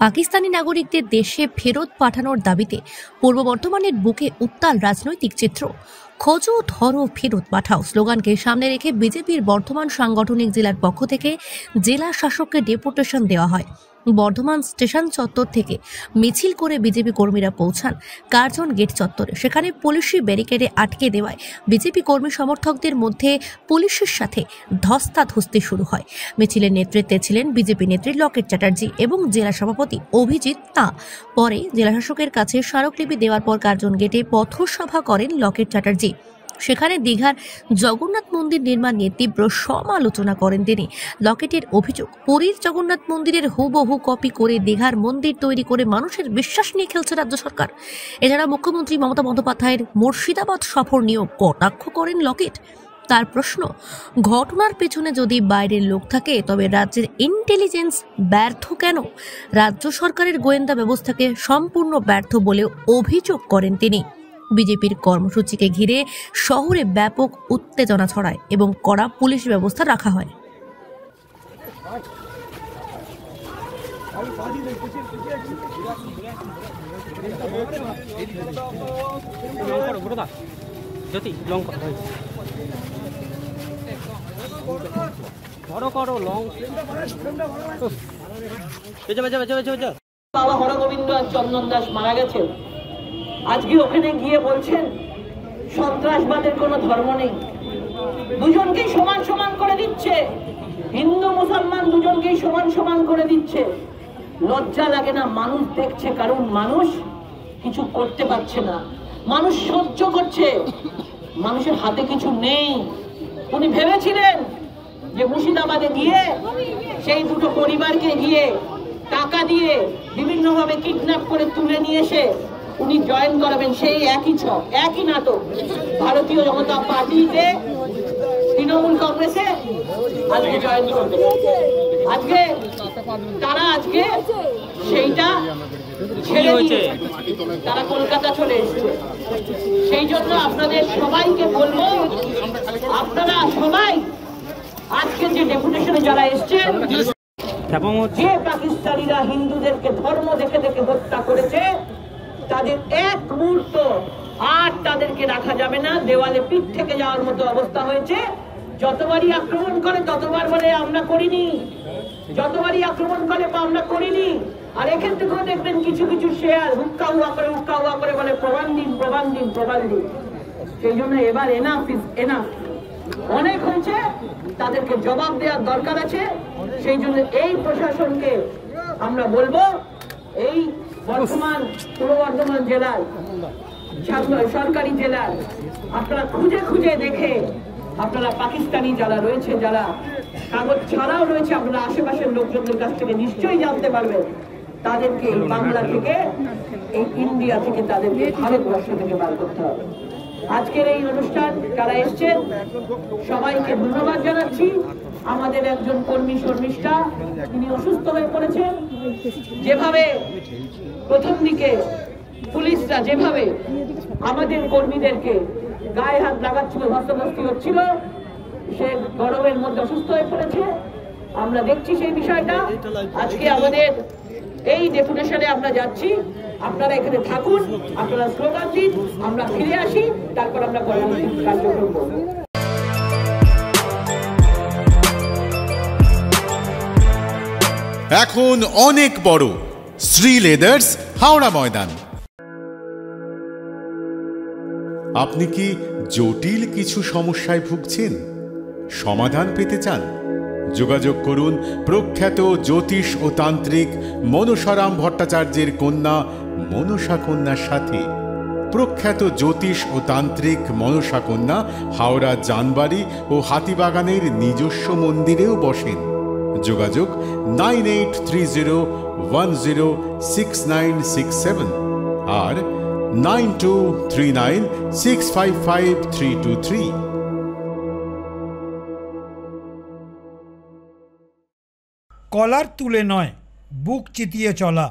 পাকিস্তানি নাগরিকদের দেশে ফেরত পাঠানোর দাবিতে পূর্ব বর্ধমানের বুকে উত্তাল রাজনৈতিক চিত্র। খোঁজো ধরো ফেরত পাঠাও স্লোগানকে সামনে রেখে বিজেপির বর্ধমান সাংগঠনিক জেলার পক্ষ থেকে জেলা শাসককে ডেপুটেশন দেওয়া হয়। বর্ধমান স্টেশন চত্বর থেকে মিছিল করে বিজেপি কর্মীরা পৌঁছান কার্জন গেট চত্বরে। সেখানে পুলিশি ব্যারিকেডে আটকে দেওয়ায় বিজেপি কর্মী সমর্থকদের মধ্যে পুলিশের সাথে ধস্তাধস্তি শুরু হয়। মিছিলের নেতৃত্বে ছিলেন বিজেপি নেত্রী লকেট চ্যাটার্জি এবং জেলা সভাপতি অভিজিৎ তা। পরে জেলাশাসকের কাছে স্মারকলিপি দেওয়ার পর কার্জন গেটে পথসভা করেন লকেট চ্যাটার্জি। সেখানে দীঘার জগন্নাথ মন্দির নির্মাণ নিয়ে তীব্র সমালোচনা করেন তিনি। লকেটের অভিযোগ, পুরীর জগন্নাথ মন্দিরের হুবহু কপি করে দীঘার মন্দির তৈরি করে মানুষের বিশ্বাস নিয়ে খেলছে রাজ্য সরকার। এছাড়া মুখ্যমন্ত্রী মমতা বন্দ্যোপাধ্যায়ের মুর্শিদাবাদ সফর নিয়েও কটাক্ষ করেন লকেট। তার প্রশ্ন, ঘটনার পেছনে যদি বাইরের লোক থাকে তবে রাজ্যের ইন্টেলিজেন্স ব্যর্থ কেন? রাজ্য সরকারের গোয়েন্দা ব্যবস্থাকে সম্পূর্ণ ব্যর্থ বলেও অভিযোগ করেন তিনি। বিজেপির কর্মসূচিকে ঘিরে শহরে ব্যাপক উত্তেজনা ছড়ায় এবং কড়া পুলিশ ব্যবস্থা রাখা হয়। বাবা হরগোবিন্দ আর চন্দন দাস মারা গেছে। আজকে ওখানে গিয়ে বলছেন সন্ত্রাসবাদের কোনো ধর্ম নেই, দুজনকেই সমান সমান করে দিচ্ছে, হিন্দু মুসলমান দুজনকেই সমান সমান করে দিচ্ছে। লজ্জা লাগে না? মানুষ দেখছে, কারণ মানুষ কিছু করতে পারছে না, মানুষ সহ্য করছে, মানুষের হাতে কিছু নেই। উনি ভেবেছিলেন যে মুর্শিদাবাদে গিয়ে সেই দুটো পরিবারকে গিয়ে টাকা দিয়ে বিভিন্নভাবে কিডন্যাপ করে তুলে নিয়ে এসে উনি জয়েন করাবেন, সেই একই ছক, একই নাটক ভারতীয় জনতা পার্টিতে, তৃণমূল কংগ্রেসে আজকে জয়েন করবে। আজকে তারা আজকে সেইটা ছেড়ে দিয়ে তারা কলকাতা চলে এসেছে। সেই জন্য আপনাদের সবাইকে বলবো, আপনারা সবাই আজকে যে ডেপুটেশনে যারা এসছেন, যে পাকিস্তানিরা হিন্দুদেরকে ধর্ম দেখে দেখে হত্যা করেছে, তাদের এক মুহূর্ত আর তাদেরকে রাখা যাবে না। দেওয়ালে পিঠ থেকে যাওয়ার মতো অবস্থা হয়েছে। যতবারই আক্রমণ করে ততবার বলে আমরা করিনি, যতবারই আক্রমণ করে বা আমরা করিনি। আর এখান থেকেও দেখবেন কিছু কিছু শেয়ার হুক্কা হুয়া করে বলে প্রমাণ দিন প্রমাণ দিন প্রমাণ দিন। সেই জন্য এবার এনাফ ইজ এনাফ, অনেক হয়েছে, তাদেরকে জবাব দেওয়ার দরকার আছে। সেই জন্য এই প্রশাসনকে আমরা বলবো, এই বর্তমান পূর্ব বর্ধমান জেলার সরকারি জেলার আপনারা খুঁজে খুঁজে দেখে, আপনারা পাকিস্তানি যারা রয়েছে, যারা কাগজ ছাড়াও রয়েছে, আপনারা আশেপাশের লোকজনদের কাছ থেকে নিশ্চয়ই জানতে পারবেন, তাদেরকে এই বাংলা থেকে, এই ইন্ডিয়া থেকে, তাদেরকে ভারতবর্ষ থেকে বার করতে হবে। আজকের এই অনুষ্ঠান যারা এসছেন সবাইকে ধন্যবাদ জানাচ্ছি। আমাদের একজন কর্মী শর্মিষ্ঠা, তিনি অসুস্থ হয়ে পড়েছেন। যেভাবে প্রথম দিকে পুলিশরা যেভাবে আমাদের কর্মীদেরকে গায়ে হাত লাগাচ্ছিল, ধস্তাধস্তি হচ্ছিল, সে গরমের মধ্যে অসুস্থ হয়ে পড়েছে। আমরা দেখছি সেই বিষয়টা। আজকে আমাদের এই ডেপুটেশনে আমরা যাচ্ছি, আপনারা এখানে থাকুন, আপনারা স্লোগান দিন, আমরা ফিরে আসি, তারপর আমরা পরবর্তী কার্যক্রম করব। এখন অনেক বড় শ্রী লেদার্স হাওড়া ময়দান। আপনি কি জটিল কিছু সমস্যায় ভুগছেন? সমাধান পেতে চান? যোগাযোগ করুন প্রখ্যাত জ্যোতিষ ও তান্ত্রিক মনসারাম ভট্টাচার্যের কন্যা মনসা কন্যার সাথে। প্রখ্যাত জ্যোতিষ ও তান্ত্রিক মনসা কন্যা হাওড়া জানবাড়ি ও হাতিবাগানের নিজস্ব মন্দিরেও বসেন। যোগাযোগ 9830106967 আর 9239655323। কলার তুলে নয়, বুক চিতিয়ে চলা।